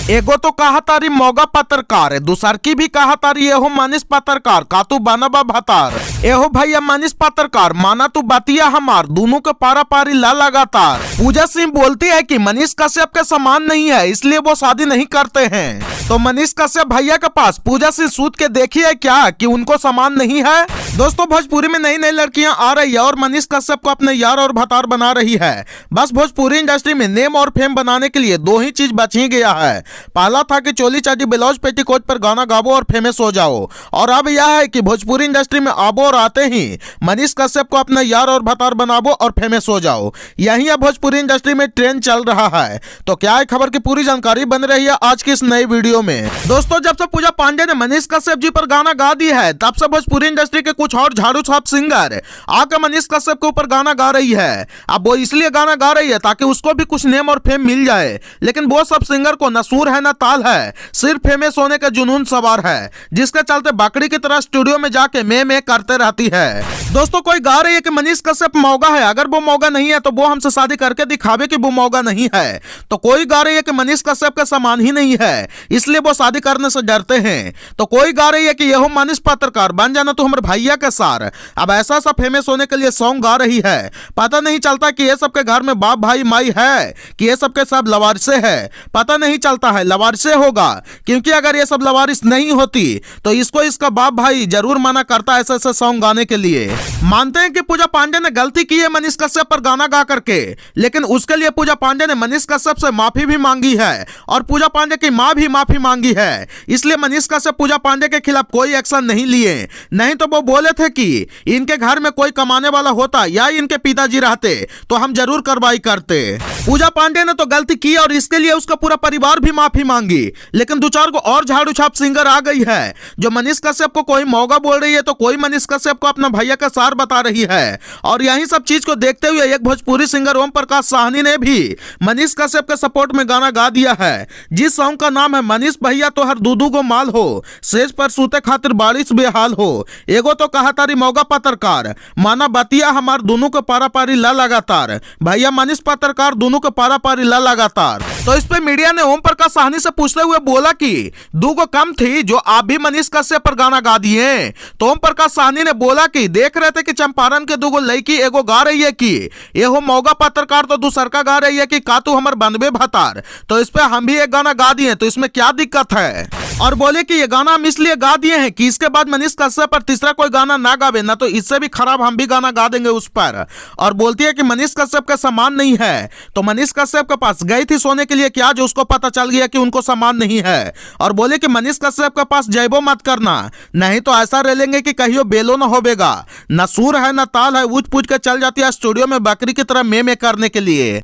एगो तो कहा तारी मौगा पत्रकार, दूसर की भी कहा तारी एहो मनीष पत्रकार का तू बनबा भतार। एहो भैया मनीष पत्रकार माना तू बतिया हमार, दोनों के पारा पारी ला लगातार। पूजा सिंह बोलती है कि मनीष कश्यप के समान नहीं है इसलिए वो शादी नहीं करते हैं। तो मनीष कश्यप भैया के पास पूजा सिंह सूत के देखी है क्या कि उनको समान नहीं है। दोस्तों भोजपुरी में नई नई लड़कियां आ रही है और मनीष कश्यप को अपने यार और भतार बना रही है। बस भोजपुरी इंडस्ट्री में नेम और फेम बनाने के लिए दो ही चीज बच ही गया है। पहला था कि चोली चाटी ब्लाउज पेटीकोट पर गाना गावो और फेमस हो जाओ, और अब यह है कि भोजपुरी इंडस्ट्री में आबो और आते ही मनीष कश्यप को अपना यार और भतार बनावो और फेमस हो जाओ। यही अब भोजपुरी इंडस्ट्री में ट्रेंड चल रहा है। तो क्या है खबर की पूरी जानकारी बन रही है आज की इस नई वीडियो में। दोस्तों जब से पूजा पांडे ने मनीष कश्यप जी पर गाना गा दी है तब से भोजपुरी इंडस्ट्री के कुछ और झाड़ू छाप सिंगर आकर मनीष कश्यप के ऊपर गाना गा रही है। अब वो इसलिए गाना गा रही है ताकि उसको भी कुछ नेम और फेम मिल जाए, लेकिन वो सब सिंगर को न सुर है न ताल है, सिर्फ फेमस होने का जुनून सवार है, जिसके चलते बकरी की तरह स्टूडियो में जाके में करते रहती है। दोस्तों कोई गा रही है कि मनीष कश्यप मौगा है, अगर वो मौगा नहीं है तो वो हमसे शादी करके दिखावे कि वो मौगा नहीं है। तो कोई गा रही है कि मनीष कश्यप का समान ही नहीं है इसलिए वो शादी करने से डरते हैं। तो कोई गा रही है कि यह मनीष पत्रकार बन जाना तो हमारे भैया के सार। अब ऐसा सा फेमस होने के लिए सॉन्ग गा रही है। पता नहीं चलता कि ये सबके घर में बाप भाई माई है कि ये सबके सब लवारिसे है, पता नहीं चलता है। लवारिसे होगा क्योंकि अगर ये सब लवारिस नहीं होती तो इसको इसका बाप भाई जरूर मना करता ऐसे ऐसे सॉन्ग गाने के लिए। मानते हैं कि पूजा पांडे ने गलती की है मनीष कश्यप पर गाना गा करके, लेकिन उसके लिए पूजा पांडे ने मनीष कश्यप से माफी भी मांगी है और पूजा पांडे की मां भी माफी मांगी है। इसलिए मनीष कश्यप पूजा पांडे के खिलाफ कोई एक्शन नहीं लिए। नहीं तो वो बोले थे कि इनके घर में कोई कमाने वाला होता या इनके पिताजी रहते तो हम जरूर कार्रवाई करते। पूजा पांडे ने तो गलती की और इसके लिए उसका पूरा परिवार भी माफी मांगी, लेकिन दो चार को और झाड़ू छाप सिंगर आ गई है जो मनीष कश्यप को कोई मौगा बोल रही है तो कोई मनीष कश्यप को अपना भैया का सार बता रही है। और यही सब चीज को देखते हुए एक भोजपुरी सिंगर ओम प्रकाश साहनी ने भी मनीष कश्यप के सपोर्ट में गाना गा दिया है, जिस सॉन्ग का नाम है मनीष भैया तो हर दूधू गो माल हो, सेज पर सूते खातिर बारिश बेहाल हो। एगो तो कहा तारी मौगा पत्रकार माना बतिया हमार दोनों को पारा पारी ला लगातार। भैया मनीष पत्रकार दोनों को पारा पारी ला लगातार। तो इस पे मीडिया ने ओम प्रकाश साहनी से पूछते हुए बोला कि दूगो कम थी जो आप भी मनीष कश्यप पर गाना गा दिए। तो ओम प्रकाश साहनी ने बोला कि देख रहे थे कि चंपारण के दूगो लड़की एगो गा रही है कि एहो मौगा पत्रकार तो दूसर का गा रही है कि का तू हमर बनबे भतार। तो इस पे हम भी एक गाना गा दिए तो इसमें क्या दिक्कत है। और बोले कि ये गाना हम इसलिए गा दिए हैं कि इसके बाद मनीष कश्यप पर तीसरा कोई गाना ना गावे, ना तो इससे भी खराब हम भी गाना गा देंगे उस पर। और बोलती है कि मनीष कश्यप का सम्मान नहीं है। तो मनीष कश्यप के पास गई थी सोने के लिए क्या जो उसको पता चल गया कि उनको सम्मान नहीं है। और बोले कि मनीष कश्यप के पास जयबो मत करना, नहीं तो ऐसा रेलेंगे कि कहियो बेलो न होवेगा, न सूर है न ताल है, ऊंच पूछ के चल जाती है स्टूडियो में बकरी की तरह में करने के लिए।